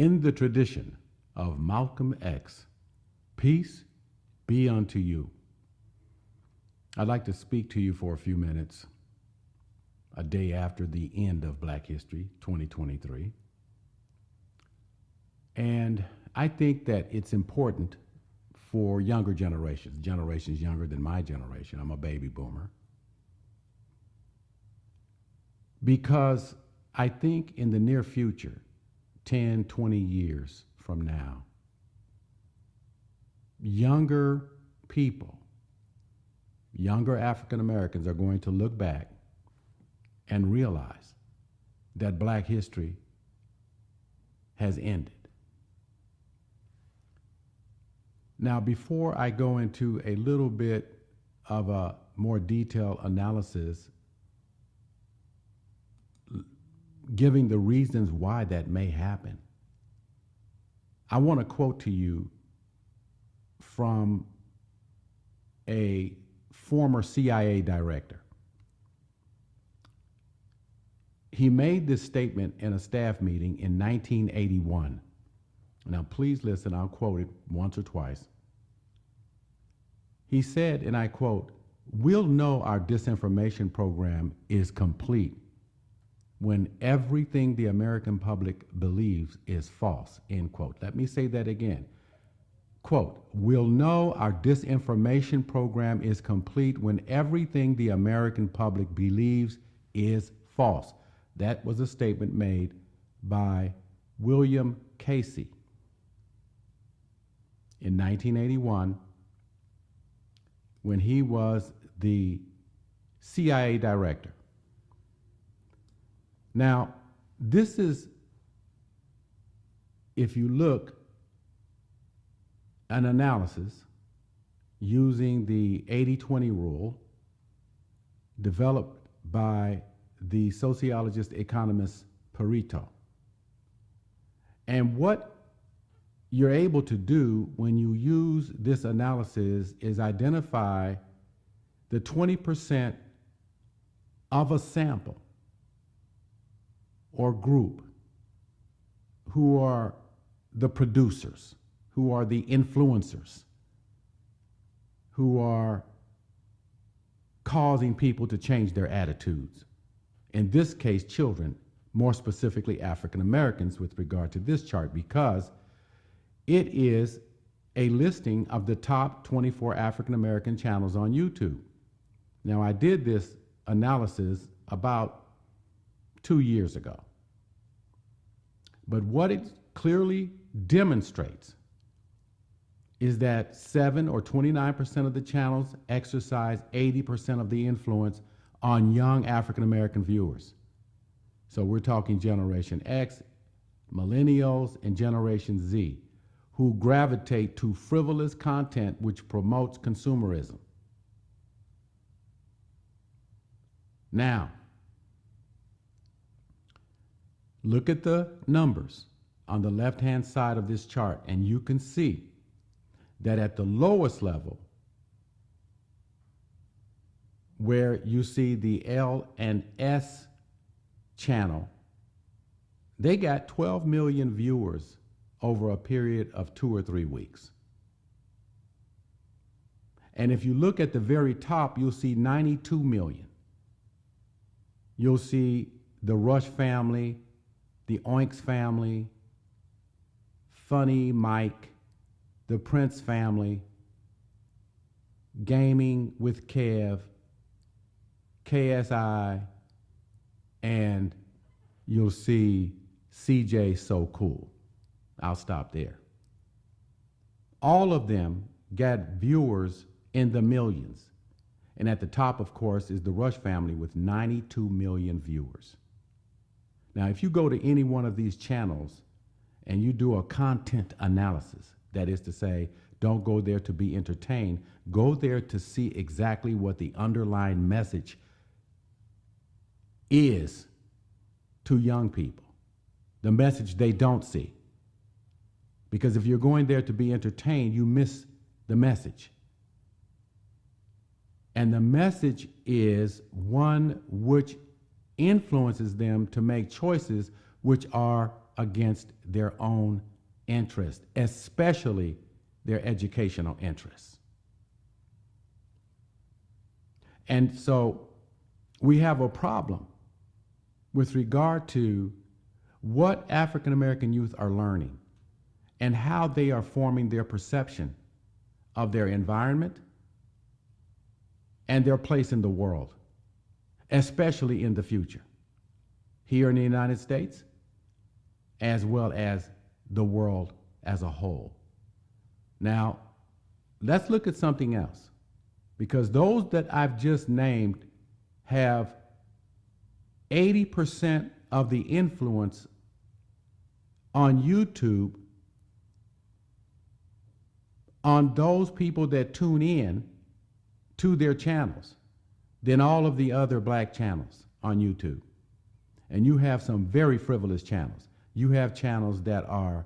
In the tradition of Malcolm X, peace be unto you. I'd like to speak to you for a few minutes, a day after the end of Black History 2023. And I think that it's important for younger generations younger than my generation. I'm a baby boomer. Because I think in the near future, 10, 20 years from now, younger people, younger African Americans are going to look back and realize that Black history has ended. Now, before I go into a little bit of a more detailed analysis, giving the reasons why that may happen, I want to quote to you from a former CIA director. He made this statement in a staff meeting in 1981. Now, please listen, I'll quote it once or twice. He said, and I quote, "We'll know our disinformation program is complete when everything the American public believes is false," end quote. Let me say that again. Quote, "We'll know our disinformation program is complete when everything the American public believes is false." That was a statement made by William Casey in 1981 when he was the CIA director. Now, this is, if you look, an analysis using the 80-20 rule developed by the sociologist economist Pareto. And what you're able to do when you use this analysis is identify the 20% of a sample or group who are the producers, who are the influencers, who are causing people to change their attitudes. In this case, children, more specifically African Americans with regard to this chart, because it is a listing of the top 24 African American channels on YouTube. Now, I did this analysis about 2 years ago. But what it clearly demonstrates is that 7 or 29% of the channels exercise 80% of the influence on young African American viewers. So we're talking Generation X, Millennials, and Generation Z, who gravitate to frivolous content which promotes consumerism. Now, look at the numbers on the left-hand side of this chart, and you can see that at the lowest level, where you see the L and S channel, they got 12 million viewers over a period of 2 or 3 weeks. And if you look at the very top, you'll see 92 million. You'll see the Rush family, the Oinks family, Funny Mike, the Prince family, Gaming with Kev, KSI, and you'll see CJ So Cool. I'll stop there. All of them got viewers in the millions. And at the top, of course, is the Rush family with 92 million viewers. Now, if you go to any one of these channels and you do a content analysis, that is to say, don't go there to be entertained, go there to see exactly what the underlying message is to young people, the message they don't see. Because if you're going there to be entertained, you miss the message. And the message is one which influences them to make choices which are against their own interests, especially their educational interests. And so we have a problem with regard to what African American youth are learning and how they are forming their perception of their environment and their place in the world, especially in the future, here in the United States, as well as the world as a whole. Now, let's look at something else, because those that I've just named have 80% of the influence on YouTube on those people that tune in to their channels than all of the other black channels on YouTube. And you have some very frivolous channels. You have channels that are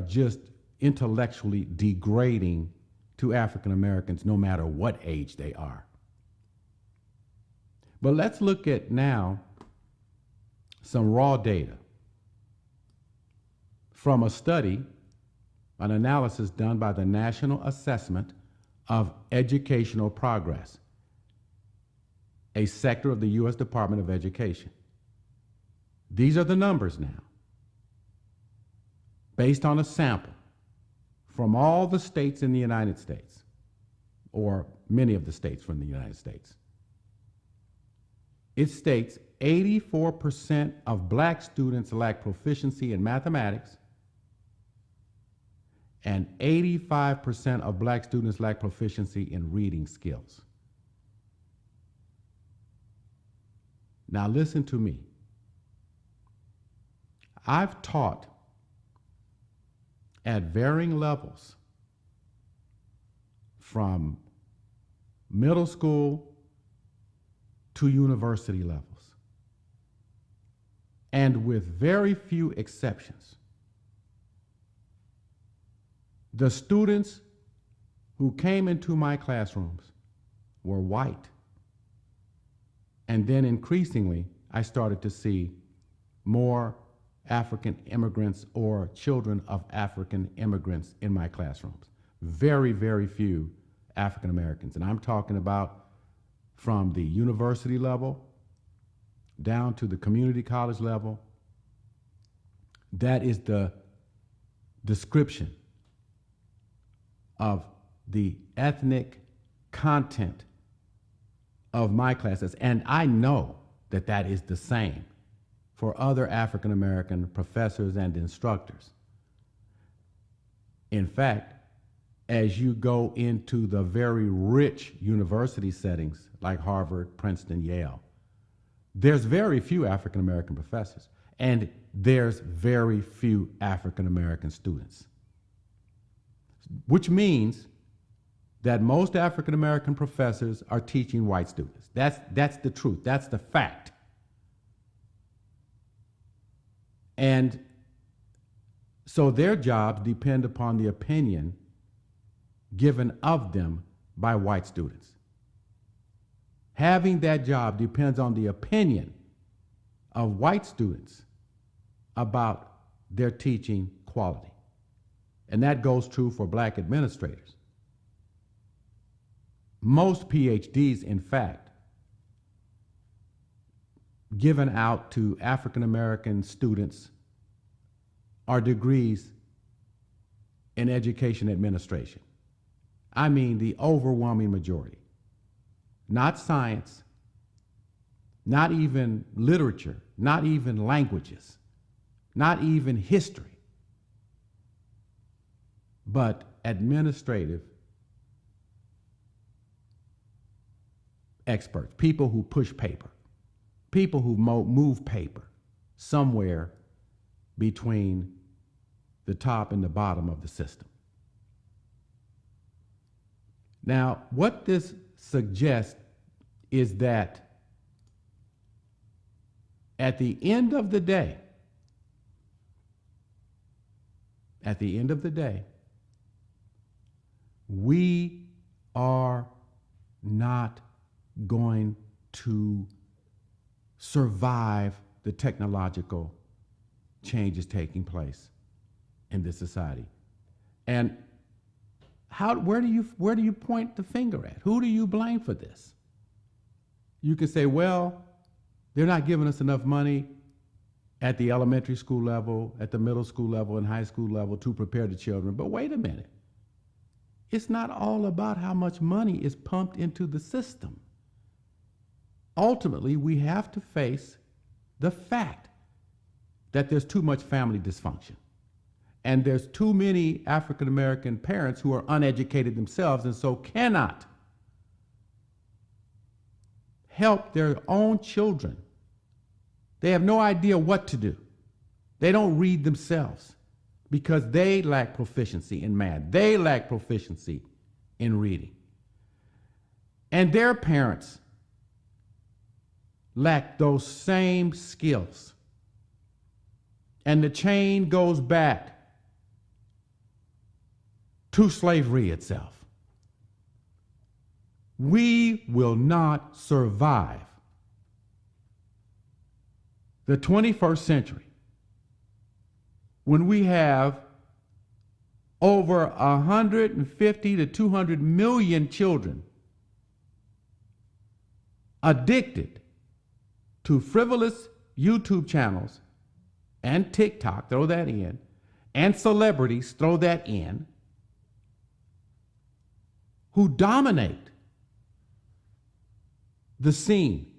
just intellectually degrading to African Americans, no matter what age they are. But let's look at now some raw data from a study, an analysis done by the National Assessment of Educational Progress, a sector of the U.S. Department of Education. These are the numbers now, based on a sample from all the states in the United States, or many of the states from the United States. It states 84% of black students lack proficiency in mathematics, and 85% of black students lack proficiency in reading skills. Now listen to me. I've taught at varying levels from middle school to university levels. And with very few exceptions, the students who came into my classrooms were white. And then increasingly, I started to see more African immigrants or children of African immigrants in my classrooms. Very, very few African Americans. And I'm talking about from the university level down to the community college level. That is the description of the ethnic content of my classes. And I know that that is the same for other African American professors and instructors. In fact, as you go into the very rich university settings like Harvard, Princeton, Yale, there's very few African American professors, and there's very few African American students, which means that most African American professors are teaching white students. That's the truth. That's the fact. And so their jobs depend upon the opinion given of them by white students. Having that job depends on the opinion of white students about their teaching quality. And that goes true for black administrators. Most PhDs, in fact, given out to African American students are degrees in education administration. I mean the overwhelming majority. Not science, not even literature, not even languages, not even history, but administrative experts, people who push paper, people who move paper somewhere between the top and the bottom of the system. Now, what this suggests is that at the end of the day, we are not going to survive the technological changes taking place in this society. And where do you point the finger at? Who do you blame for this? You can say, well, they're not giving us enough money at the elementary school level, at the middle school level, and high school level to prepare the children. But wait a minute. It's not all about how much money is pumped into the system. Ultimately, we have to face the fact that there's too much family dysfunction. And there's too many African American parents who are uneducated themselves and so cannot help their own children. They have no idea what to do. They don't read themselves because they lack proficiency in math. They lack proficiency in reading. And their parents lack those same skills. And the chain goes back to slavery itself. We will not survive the 21st century when we have over 150 to 200 million children addicted to frivolous YouTube channels and TikTok, throw that in, and celebrities, throw that in, who dominate the scene,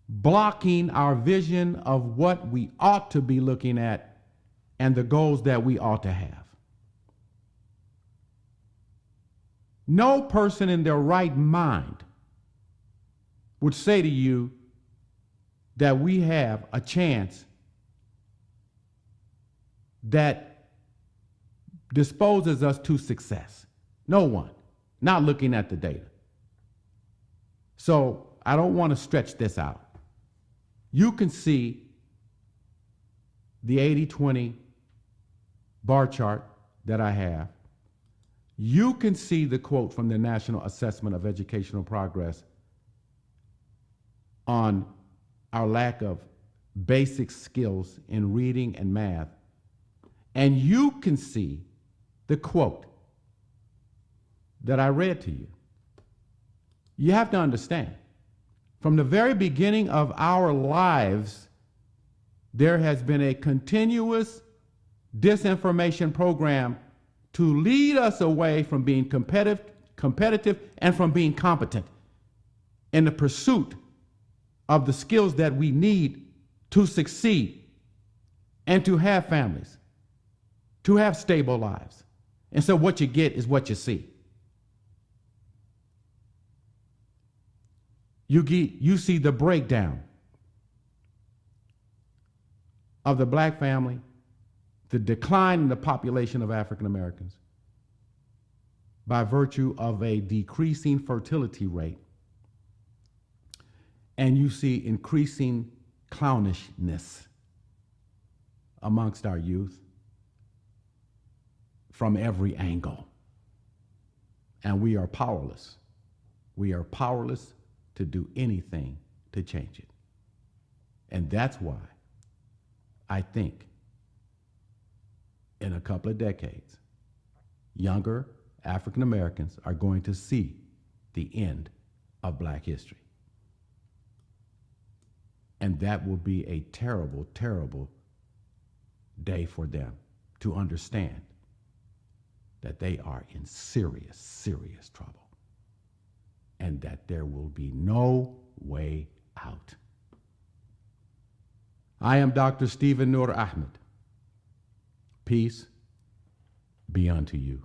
blocking our vision of what we ought to be looking at and the goals that we ought to have. No person in their right mind would say to you that we have a chance that disposes us to success. No one, not looking at the data. So I don't want to stretch this out. You can see the 80-20 bar chart that I have. You can see the quote from the National Assessment of Educational Progress on our lack of basic skills in reading and math. And you can see the quote that I read to you. You have to understand, from the very beginning of our lives, there has been a continuous disinformation program to lead us away from being competitive and from being competent in the pursuit of the skills that we need to succeed and to have families, to have stable lives. And so what you get is what you see. You see the breakdown of the black family, the decline in the population of African Americans by virtue of a decreasing fertility rate, and you see increasing clownishness amongst our youth from every angle. And we are powerless. We are powerless to do anything to change it. And that's why I think in a couple of decades, younger African Americans are going to see the end of Black history. And that will be a terrible, terrible day for them to understand that they are in serious, serious trouble and that there will be no way out. I am Dr. Stephen Nur Ahmed. Peace be unto you.